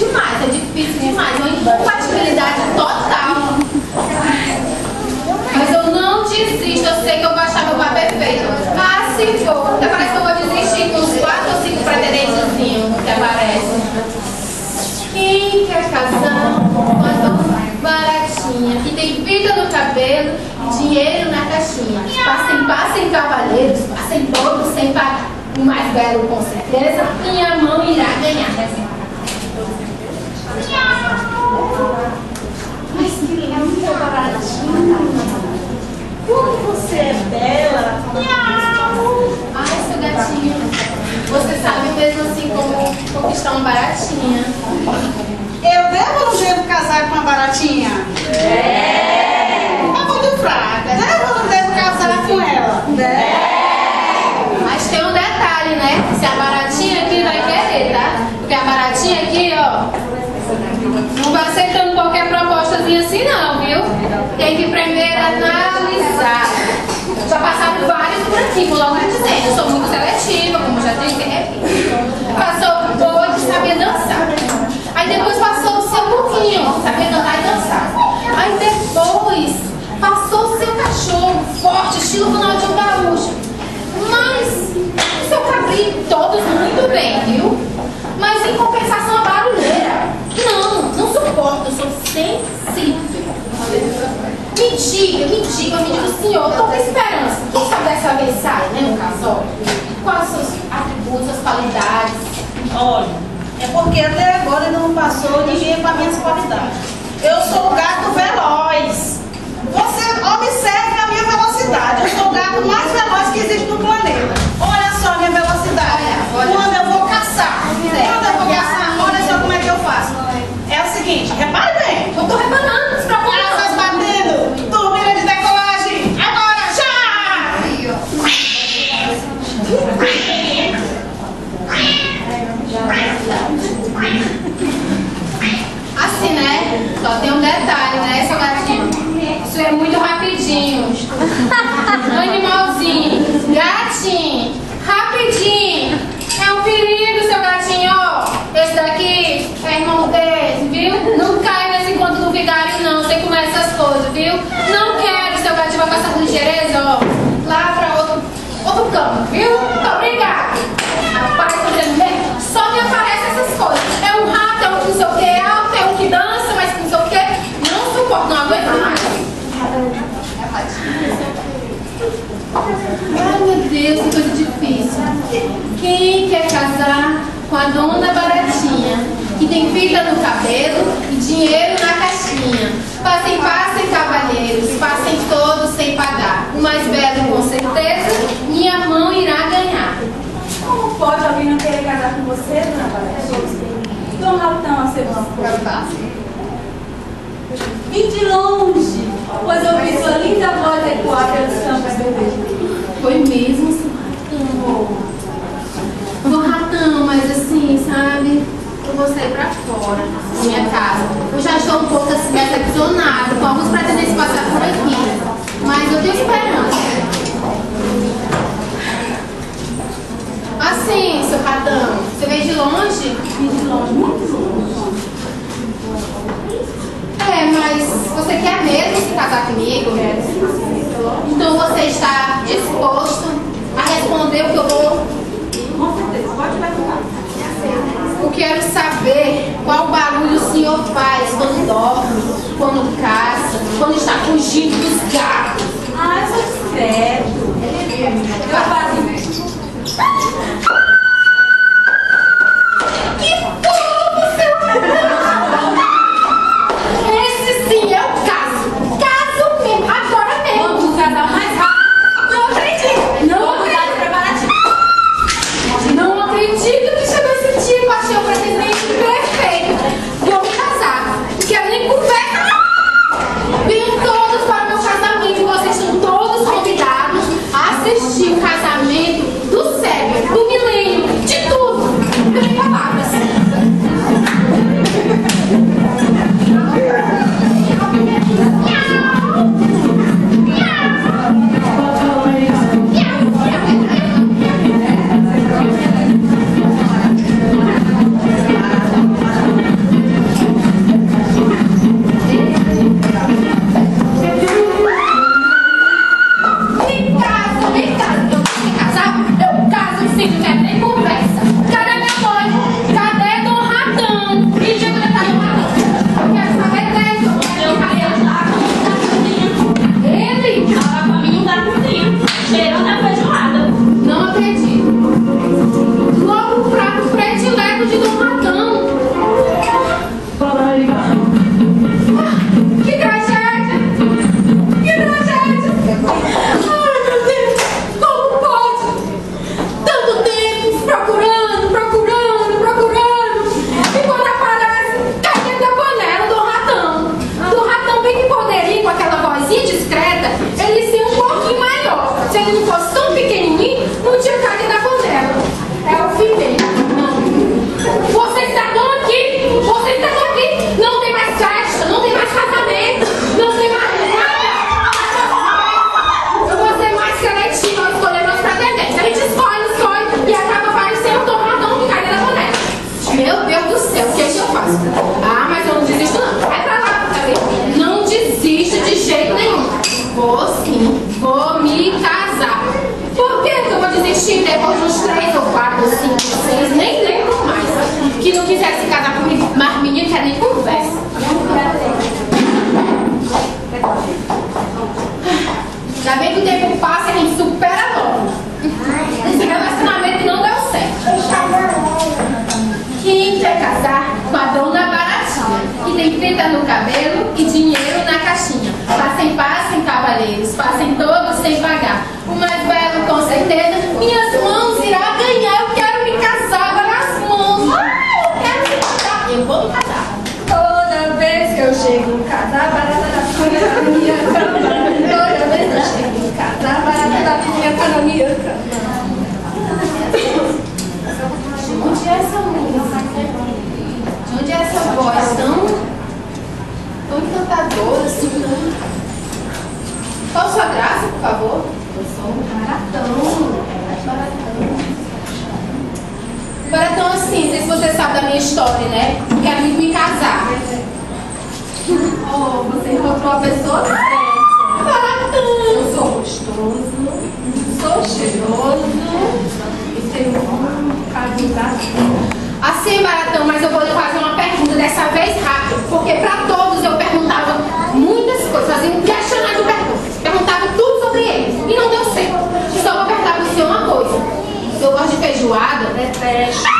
demais, é difícil demais, uma incompatibilidade total. Mas eu não desisto, eu sei que eu vou achar meu pai perfeito. Ah, se for, até parece que eu vou desistir com uns 4 ou 5 pretendentezinhos que aparecem. Quem quer casar com a dona Baratinha, que tem fita no cabelo e dinheiro na caixinha? Passem cavalheiros, passem todos sem pagar. O mais belo, com certeza, minha mão irá ganhar. Mas que linda, Baratinha. Como você é bela. Ai, seu gatinho, você sabe mesmo assim como conquistar uma baratinha. Eu devo ou não devo casar com uma Baratinha? É muito fraca. Devo ou não devo casar com ela? Mas tem um detalhe, né? Se a baratinha aqui vai querer, tá? Porque a baratinha aqui, ó, não vai aceitando qualquer propostazinha assim não, viu? Tem que primeiro analisar. Já passaram vários por aqui, vou logo dizendo. Eu sou muito seletiva, como já disse. Passou boa de saber dançar. Aí depois passou o seu burrinho, saber andar e dançar. Aí depois passou o seu cachorro, forte, estilo Ronaldinho Gaúcho. Mas o seu cabrinho, todos muito bem, viu? Mas em compensação a barulheira. Não suporto, eu sou sensível. Me diga o senhor, tô com esperança. Quem sabe dessa vez sai, né, um casal? Quais os seus atributos, suas qualidades? Olha, é porque até agora ainda não passou ninguém com as minhas qualidades. Eu sou o gato veloz. Você observe a minha velocidade. Eu sou o gato mais veloz que existe no planeta. Olha só a minha velocidade. Olha. Quando eu vou caçar, olha só como é que eu faço. É o seguinte, repare bem. Eu tô reparando, não se preocupe. Asas batendo, turbina de decolagem. Agora, já! Assim, né? Só tem um detalhe, né, seu gatinho? Isso é muito rapidinho. Animalzinho, gatinho, rapidinho. É um perigo, seu gatinho, ó. Esse daqui é irmão dele, viu? Não cai nesse encontro do vigário, não. Sei como é essas coisas, viu? Não quero, seu gatinho vai passar com ligeireza, ó. Lá pra outro campo, viu? Muito obrigada. Rapaz, tô dizendo mesmo, só me aparecem essas coisas. É um rato, é um que não sei o que, é alto, é um que dança, mas que não sei o que. Não suporto, não aguento mais. Ai, meu Deus, que coisa difícil. Quem quer casar com a dona Baratinha, que tem fita no cabelo e dinheiro na caixinha? Passem, cavalheiros, passem todos sem pagar. O mais belo, com certeza, minha mão irá ganhar. Como pode alguém não querer casar com você, dona Baratinha? Dom Ratão a ser vim de longe, pois eu vi sua linda voz ecoar pelos campos vermelhos. Foi mesmo, seu ratão? Vou ratão, mas assim, sabe? Eu vou sair pra fora da minha casa. Eu já estou um pouco assim, decepcionada com alguns pretendentes passar por aqui. Mas eu tenho esperança. Assim, seu ratão, você veio de longe? Vim de longe, muito longe. É, mas você quer mesmo se casar comigo? Então você está disposto a responder o que eu vou? Com certeza, pode perguntar. Eu quero saber qual barulho o senhor faz quando dorme, quando caça, quando está fugindo dos gatos. Ah, eu sou discreto. Eu faço. Que povo, seu ratão! Esse sim é o caso. Caso mesmo, agora mesmo. Vamos casar o mais rápido. Não acredito. Não acredito. Não acredito que chegou esse tipo. Achei o pretendente perfeito. Vou me casar. Não quero nem conversa. Venham todos para o meu casamento. Vocês estão todos convidados. quiser se casar comigo, mas menino quer nem conversa. Já bem que o tempo passa e a gente supera logo. Esse relacionamento não deu certo. Quem quer casar com a dona baratinha, que tem fita no cabelo e dinheiro na caixinha? Passem, cavalheiros, passem todos sem pagar. O mais belo, com certeza, minhas mãos irá ganhar. Eu quero me casar nas mãos. Eu quero me casar. Eu vou me casar. Toda vez que eu chego em casa, a barata da filha tá na minha cama. Toda vez que eu chego em casa, a barata da filha tá na minha cama. De onde é essa música? De onde é essa voz tão encantadora, assim, tão... Qual sua graça, por favor? Eu sou um baratão. Baratão, assim, não sei se você sabe da minha história, né? Quero muito me casar. Oh, você encontrou a pessoa certa. Baratão. Eu sou gostoso, sou cheiroso e tenho um caminho da vida. Assim, Baratão, mas eu vou lhe fazer uma pergunta dessa vez rápida, porque pra todos eu perguntava muitas coisas, fazia um questionário de perguntas, perguntava tudo sobre eles e não deu certo. Só vou perguntar pra você uma coisa: eu gosto de feijoada? Detesto.